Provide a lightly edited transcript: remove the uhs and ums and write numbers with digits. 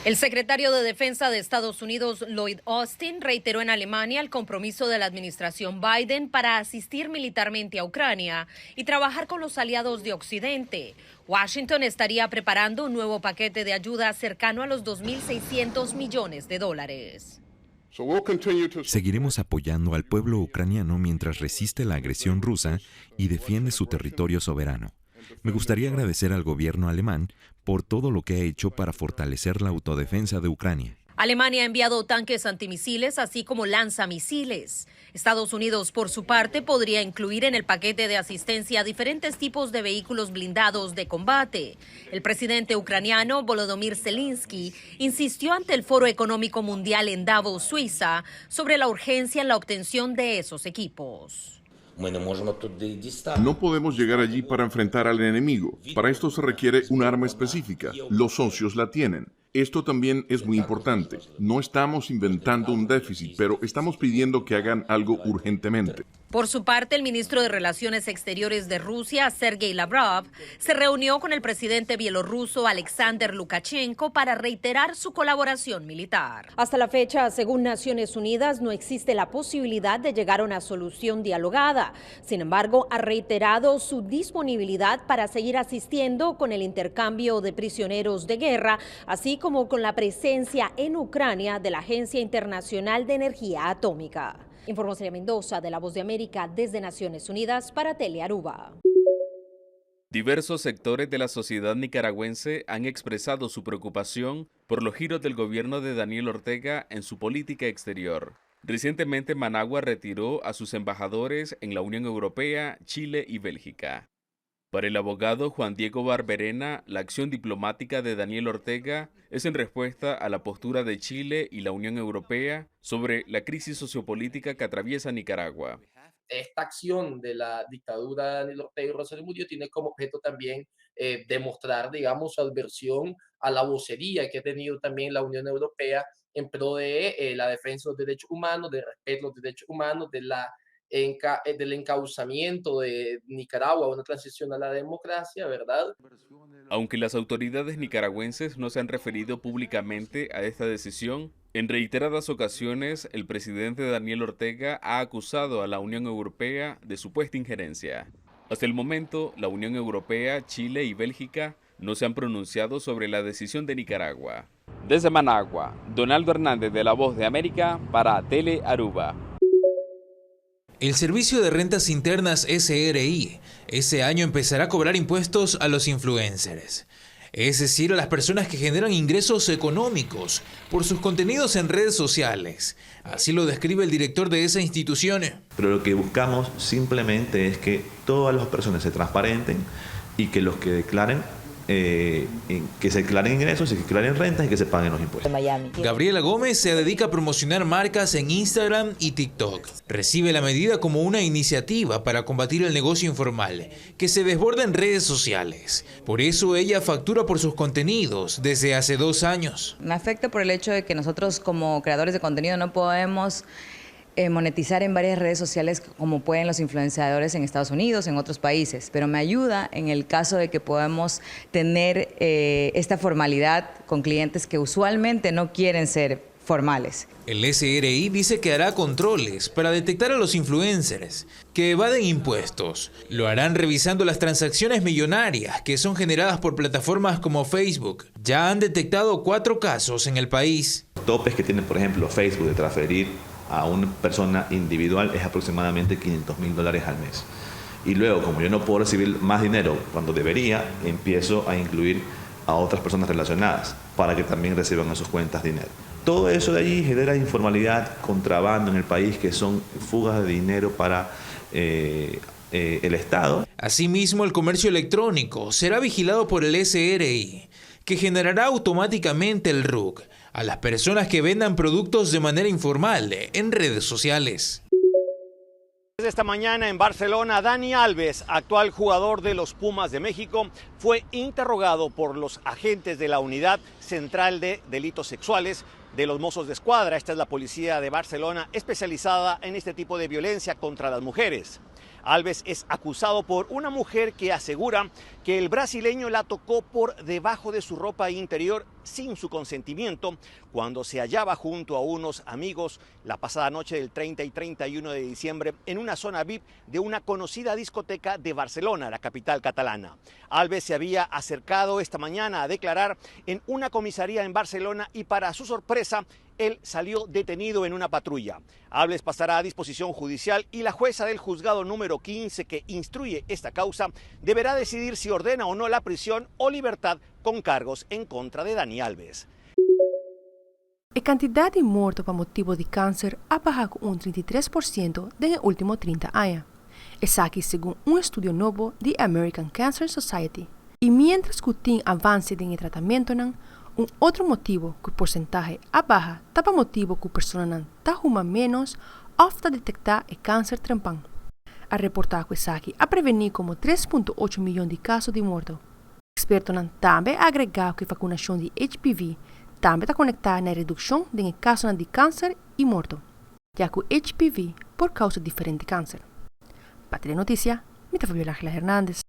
El secretario de Defensa de Estados Unidos, Lloyd Austin, reiteró en Alemania el compromiso de la administración Biden para asistir militarmente a Ucrania y trabajar con los aliados de Occidente. Washington estaría preparando un nuevo paquete de ayuda cercano a los 2.600 millones de dólares. Seguiremos apoyando al pueblo ucraniano mientras resiste la agresión rusa y defiende su territorio soberano. Me gustaría agradecer al gobierno alemán por todo lo que ha hecho para fortalecer la autodefensa de Ucrania. Alemania ha enviado tanques antimisiles, así como lanzamisiles. Estados Unidos, por su parte, podría incluir en el paquete de asistencia diferentes tipos de vehículos blindados de combate. El presidente ucraniano, Volodymyr Zelensky, insistió ante el Foro Económico Mundial en Davos, Suiza, sobre la urgencia en la obtención de esos equipos. No podemos llegar allí para enfrentar al enemigo. Para esto se requiere un arma específica. Los socios la tienen. Esto también es muy importante. No estamos inventando un déficit, pero estamos pidiendo que hagan algo urgentemente. Por su parte, el ministro de Relaciones Exteriores de Rusia, Sergei Lavrov, se reunió con el presidente bielorruso Alexander Lukashenko para reiterar su colaboración militar. Hasta la fecha, según Naciones Unidas, no existe la posibilidad de llegar a una solución dialogada. Sin embargo, ha reiterado su disponibilidad para seguir asistiendo con el intercambio de prisioneros de guerra, así como con la presencia en Ucrania de la Agencia Internacional de Energía Atómica. Informó Celia Mendoza de La Voz de América desde Naciones Unidas para Telearuba. Diversos sectores de la sociedad nicaragüense han expresado su preocupación por los giros del gobierno de Daniel Ortega en su política exterior. Recientemente, Managua retiró a sus embajadores en la Unión Europea, Chile y Bélgica. Para el abogado Juan Diego Barberena, la acción diplomática de Daniel Ortega es en respuesta a la postura de Chile y la Unión Europea sobre la crisis sociopolítica que atraviesa Nicaragua. Esta acción de la dictadura de Daniel Ortega y Rosario Murillo tiene como objeto también demostrar, digamos, su adversión a la vocería que ha tenido también la Unión Europea en pro de la defensa de los derechos humanos, de respeto a los derechos humanos, del encauzamiento de Nicaragua a una transición a la democracia, ¿verdad? Aunque las autoridades nicaragüenses no se han referido públicamente a esta decisión, en reiteradas ocasiones el presidente Daniel Ortega ha acusado a la Unión Europea de supuesta injerencia. Hasta el momento, la Unión Europea, Chile y Bélgica no se han pronunciado sobre la decisión de Nicaragua. Desde Managua, Donaldo Hernández de La Voz de América para Telearuba. El Servicio de Rentas Internas SRI ese año empezará a cobrar impuestos a los influencers, es decir, a las personas que generan ingresos económicos por sus contenidos en redes sociales. Así lo describe el director de esa institución. Pero lo que buscamos simplemente es que todas las personas se transparenten y que los que declaren que se declaren ingresos, que se declaren rentas y que se paguen los impuestos. Gabriela Gómez se dedica a promocionar marcas en Instagram y TikTok. Recibe la medida como una iniciativa para combatir el negocio informal, que se desborda en redes sociales. Por eso ella factura por sus contenidos desde hace 2 años. Me afecta por el hecho de que nosotros como creadores de contenido no podemos monetizar en varias redes sociales como pueden los influenciadores en Estados Unidos, en otros países, pero me ayuda en el caso de que podamos tener esta formalidad con clientes que usualmente no quieren ser formales. El SRI dice que hará controles para detectar a los influencers que evaden impuestos. Lo harán revisando las transacciones millonarias que son generadas por plataformas como Facebook. Ya han detectado 4 casos en el país. Los topes que tiene, por ejemplo, Facebook de transferir a una persona individual es aproximadamente $500.000 al mes. Y luego, como yo no puedo recibir más dinero cuando debería, empiezo a incluir a otras personas relacionadas para que también reciban a sus cuentas dinero. Todo eso de allí genera informalidad, contrabando en el país, que son fugas de dinero para el Estado. Asimismo, el comercio electrónico será vigilado por el SRI, que generará automáticamente el RUC a las personas que vendan productos de manera informal en redes sociales. Esta mañana en Barcelona, Dani Alves, actual jugador de los Pumas de México, fue interrogado por los agentes de la Unidad Central de Delitos Sexuales de los Mossos de Escuadra. Esta es la policía de Barcelona especializada en este tipo de violencia contra las mujeres. Alves es acusado por una mujer que asegura que el brasileño la tocó por debajo de su ropa interior sin su consentimiento cuando se hallaba junto a unos amigos la pasada noche del 30 y 31 de diciembre en una zona VIP de una conocida discoteca de Barcelona, la capital catalana. Alves se había acercado esta mañana a declarar en una comisaría en Barcelona y para su sorpresa, él salió detenido en una patrulla. Alves pasará a disposición judicial y la jueza del juzgado número 15 que instruye esta causa deberá decidir si ordena o no la prisión o libertad con cargos en contra de Dani Alves. A quantidade de mortos por motivo de câncer ha bajado un 33% en los últimos 30 años. Isso aqui según un estudio nuevo de American Cancer Society. Y mientras que tem avance en el tratamiento, un otro motivo que el porcentaje a baja está por motivo que personas está menos ofta detectar el cáncer trampán. A reportar que isso aqui a prevenir como 3,8 milhões de casos de morte. Expertos também agregaram que a vacunação de HPV também está conectada na redução de casos de câncer e morte, já que o HPV por causa diferente de câncer. Para ter notícia, me Fabiola Ángela Hernández.